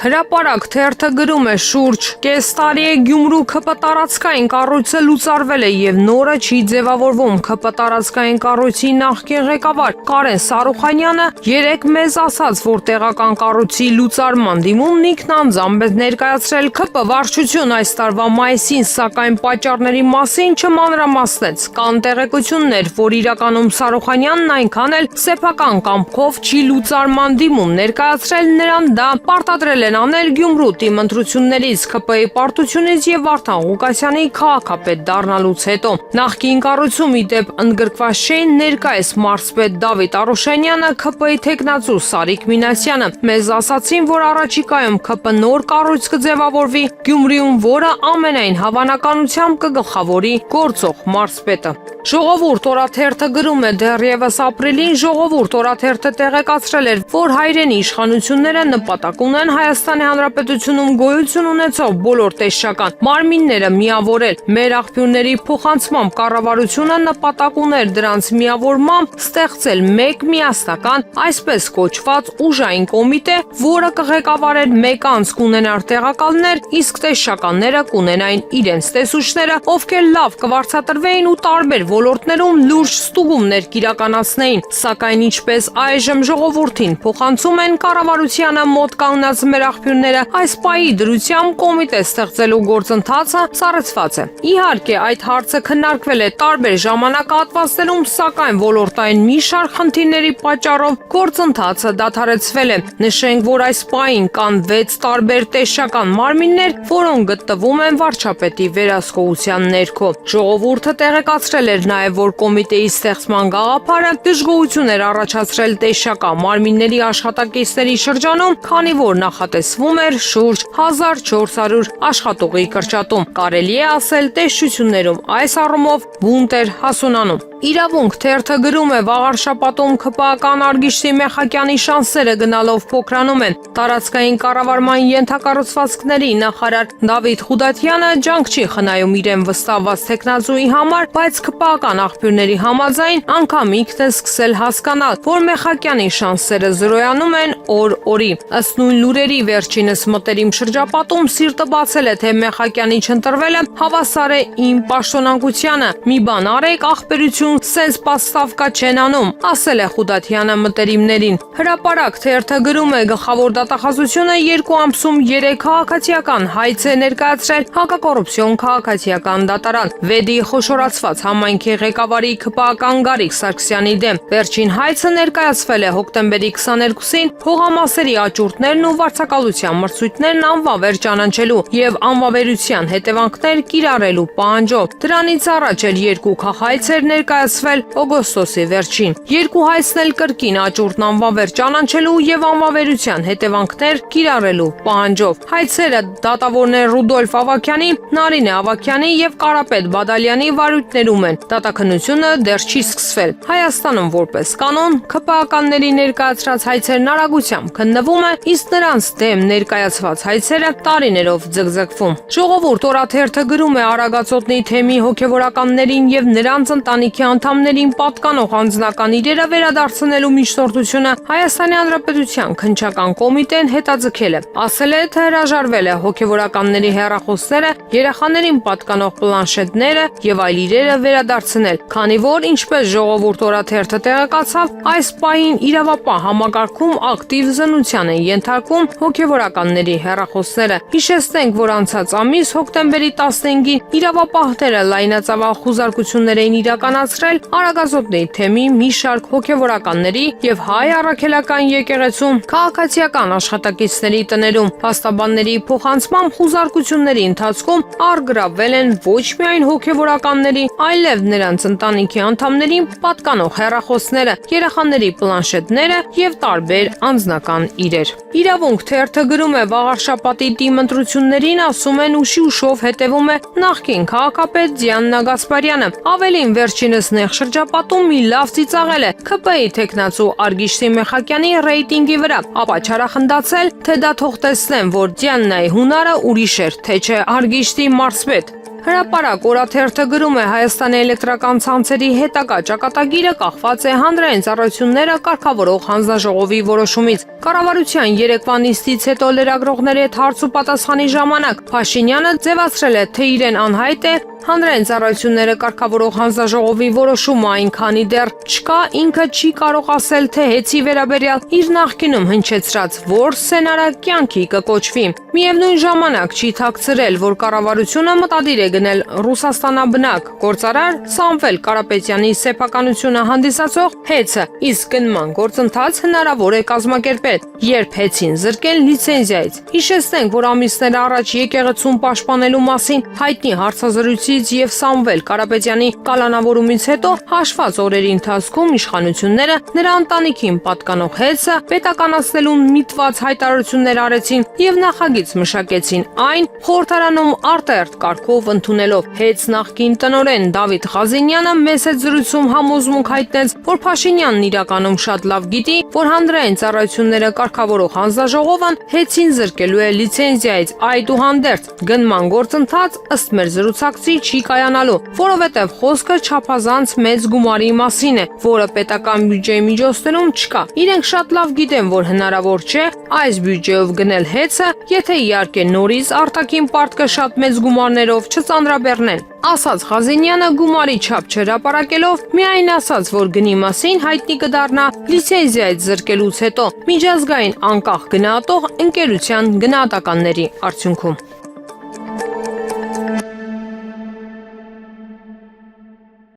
Հրապարակ թերթը գրում է շուրջ կես տարի է Գյումրու ՔՊ տարածքային կառույցը լուծարվել է եւ նորը չի ձևավորվում։ ՔՊ տարածքային կառույցի նախկին ղեկավար Կարեն Սարուխանյանը երեկ մեզ ասաց, որ տեղական կառույցի լուծարման դիմումն ինքնանձամբ է ներկայացրել ՔՊ վարչություն այս տարվա մայիսին, սակայն պատճառների մասին չմանրամասնեց։ Կան տեղեկություններ, որ իրականում Սարուխանյանն այնքան էլ սեփական կամքով չի լուծարման դիմում ներկայացրել, նրան դա պարտադրել են անել Գյումրու թիմ ընտրություններից, ՔՊ-ի պարտությունից եւ Վարդան Ղուկասյանի քաղաքապետ դառնալուց հետո։ Նախկին կառույցում ի դեպ ընդգրկված չէին ներկայիս մարզպետ Դավիթ Արուշանյանը, ՔՊ-ի թեկնածու Սարիկ Մինասյանը։ Մեզ ասացին, որ առաջիկայում ՔՊ նոր կառույց կձևավորվի Գյումրիում, որը ամենայն հավանականությամբ կգլխավորի գործող մարզպետը։ Ժողովուրդ օրաթերթը գրում է, դեռևս ապրիլին Ժողովուրդ օրաթերթը տեղեկացրել էր, որ հայրենի իշխանությունները նպատակ ունեն Հայաստանի Հանրապետությունում գոյություն ունեցող բոլոր տեսչական մարմինները միավորել։ Մեր աղբյուրների փոխանցմամբ կառավարությունը նպատակ ուներ դրանց միավորմամբ ստեղծել մեկ միասնական, այսպես կոչված ուժային կոմիտե, որը կղեկավարեր մեկ անձ կունենար տեղակալներ, իսկ տեսչականները կունենային իրենց տեսուչները, ովքեր լավ կվարձատրվեին ու տարբեր ոլորտներում լուրջ ստուգումներ կիրականացնեին, սակայն ինչպես այժմ ժողովրդին փոխանցում են կառավարությանը մոտ կանգնած մեր աղբյուրները, այս պահի դրությամբ կոմիտե ստեղծելու գործընթացը սառեցված է։ Իհարկե, այդ հարցը քննարկվել է տարբեր ժամանակահատվածներում, սակայն ոլորտային մի շարք խնդիրների պատճառով գործընթացը դադարեցվել է։ Նշենք, որ այս պահին կան 6 տարբեր տեսչական մարմիններ, որոնք գտնվում են վարչապետի վերահսկողության ներքո։ Ժողովուրդը տեղեկացրել էր նաև, որ կոմիտեի ստեղծման գաղափարը դժգոհություն էր առաջացրել տեսչական մարմինների աշխատակիցների շրջանում, քանի որ նախատեսվում էր շուրջ 1400 աշխատողի կրճատում։ Կարելի է ասել, տեսչություններում այս առումով բունտ էր հասունանում։ Իրավունք թերթը գրում է, վաղար շաբաթում ՔՊ-ական Արգիշտի Մեխակյանի շանսերը գնալով փոքրանում են։ Տարածքային կառավարման ենթակառուցվածքների նախարար Դավիթ Խուդատյանը ջանք չի խնայում իրեն վստահված թեկնածուի համար, բայց ՔՊ-ական աղբյուրների համաձայն անգամ ինքն է սկսել հասկանալ, որ Մեխակյանի շանսերը զրոյանում են օր-օրի։ Ըստ նույն լուրերի վերջինս մտերիմ շրջապատում սիրտը բացել է, թե Մեխակյանի չընտրվելը հավասար է իմ պաշտոնանկությանը։ Մի բան արեք, ախպերություն սենց պաստավկա չեն անում, ասել է Խուդատյանը մտերիմներին։ Հրապարակ թերթը գրում է, գլխավոր դատախազությունը 2 ամսում 3 քաղաքացիական հայց է ներկայացրել հակակոռուպցիոն քաղաքացիական դատարան Վեդի խոշորացված համայնքի ղեկավարի ՔՊ-ական Գարիկ Սարգսյանի դեմ։ Վերջին հայցը ներկայացվել է հոկտեմբերի 22-ին հողամասերի աճուրդներն ու վարձակալության մրցույթներն անվավեր ճանաչելու եւ անվավերության հետևանքներ կիրառելու պահանջով։ Դրանից առաջ էլ 2 հայց էր ներկայացվել օգոստոսի վերջին։ 2 հայցն էլ կրկին աճուրդն անվավեր ճանաչելու եւ անվավերության հետևանքներ կիրառելու պահանջով։ Հայցերը դատավորներ Ռուդոլֆ Ավագյանի, Նարինե Ավագյանի եւ Կարապետ Բադալյանի վարույթներում են։ Դատաքննությունը դեռ չի սկսվել։ Հայաստանում որպես կանոն ՔՊ-ականների ներկայացրած հայցերն արագությամբ քննվում է, իսկ նրանց դեմ ներկայացված հայցերը տարիներով ձգձգվում։ Ժողովուրդ օրաթերթը գրում է, Արագածոտնի թեմի հոգևորականներին եւ նրանց ընտանիքի անդամներին պատկանող անձնական իրերը վերադարձնելու միջնորդությունը Հայաստանի Հանրապետության քննչական կոմիտեն հետաձգել է։ Ասել է, թե հրաժարվել է հոգևորականների հեռախոսները, երեխաներին պատկանող պլանշետները եւ այլ իրերը վերադարձնել, քանի որ, ինչպես Ժողովուրդ օրաթերթը տեղեկացավ, այս պահին իրավապահ համակարգում ակտիվ զննության են ենթարկվում հոգևորականների հեռախոսները։ Հիշեցնենք, որ անցած ամիս հոկտեմբերի 15-ին իրավապահները լայնածավալ խուզարկություններ էին իրականացրել Արագածոտնի թեմի մի շարք հոգևորականների եւ հայ առաքելական եկեղեցում քաղաքացիական աշխատակիցների տներում։ Փաստաբանների փոխանցմամբ խուզարկությունների ընթացքում առգրավվել են ոչ միայն հոգևորականների, այլև նրանց ընտանիքի անդամներին պատկանող հեռախոսները, երեխաների պլանշետները եւ տարբեր անձնական իրեր։ Իրավունք թերթը գրում է, վաղար շաբաթի թիմ ընտրություններին ասում են ուշով հետևում է նախկին քաղաքապետ Դիանա Գասպարյանը։ Ավելին, վերջինս նեղ շրջապատում մի լավ ծիծաղել է ՔՊ-ի թեկնածու Արգիշտի Մեխակյանի ռեյտինգի վրա, ապա չարախնդացել, թե դա թող տեսնեն, որ Դիաննայի հունարը ուրիշ էր, թե չէ Արգիշտի մարզպետ։ Հրապարակ օրաթերթը գրում է Հայաստանի էլեկտրական ցանցերի հետագա ճակատագիրը կախված է հանրային ծառայությունները կարգավորող հանձնաժողովի որոշումից։ Կառավարության երեկվա նիստից հետո լրագրողների հետ հարց ու պատասխանի ժամանակ Փաշինյանը ձևացրել է, թե իրեն անհայտ է հանրային ծառայությունները կարգավորող հանձնաժողովի որոշումը, այնքանի դեռ չկա, ինքը չի կարող ասել, թե հեծի վերաբերյալ իր նախկինում հնչեցրած որ սցենարը կյանքի կկոչվի։ Միևնույն ժամանակ չի թաքցրել, որ կառավարությունը մտադիր է գնել Ռուսաստանաբնակ գործարար Սամվել Կարապետյանի սեփականությունը հանդիսացող հեծը, իսկ գնման գործընթաց հնարավոր է կազմակերպել, երբ հեծին զրկել լիցենզիայից։ Հիշեցնենք, որ ամիսներ առաջ եկեղեցուն պաշտպանելու մասին հայտնի հարցազրույցից եւ Սամվել Կարապետյանի կալանավորումից հետո հաշված օրերի ընթացքում իշխանությունները նրա ընտանիքին պատկանող հեծը պետականացնելուն միտված հայտարարություններ արեցին եւ նախագիծ մշակեցին, այն խորհրդարանում արտահերթ կարգով ընդունելով։ Հեծ նախկին տնօրեն Դավիթ Ղազենյանը մեծ զրույցում համոզմունք հայտնեց, որ Փաշինյանն իրականում շատ լավ գիտի, որ հանրային ծառայությունները կարգավորող հանձնաժողովն հեծին զրկելու է լիցենզիայից, այդուհանդերձ գնման գործընթաց ըստ մեր զրուցակցի չի կայանալու, որովհետև խոսքը չափազանց մեծ գումարի մասին է, որը պետական բյուջեի միջոցներում չկա։ Իրենք շատ լավ գիտեն, որ հնարավոր չէ այս բյուջեով գնել հեծը, եթե իհարկե նորից արտաքին պարտքը շատ մեծ գումարներով չծանրաբեռնեն։ Ասաց Ղազենյանը գումարի չափ չհրապարակելով, միայն ասաց, որ գնի մասին հայտնի կդառնա լիցենզիայից զրկելուց հետո միջազգային անկախ գնահատող ընկերության գնահատականների արդյունքում։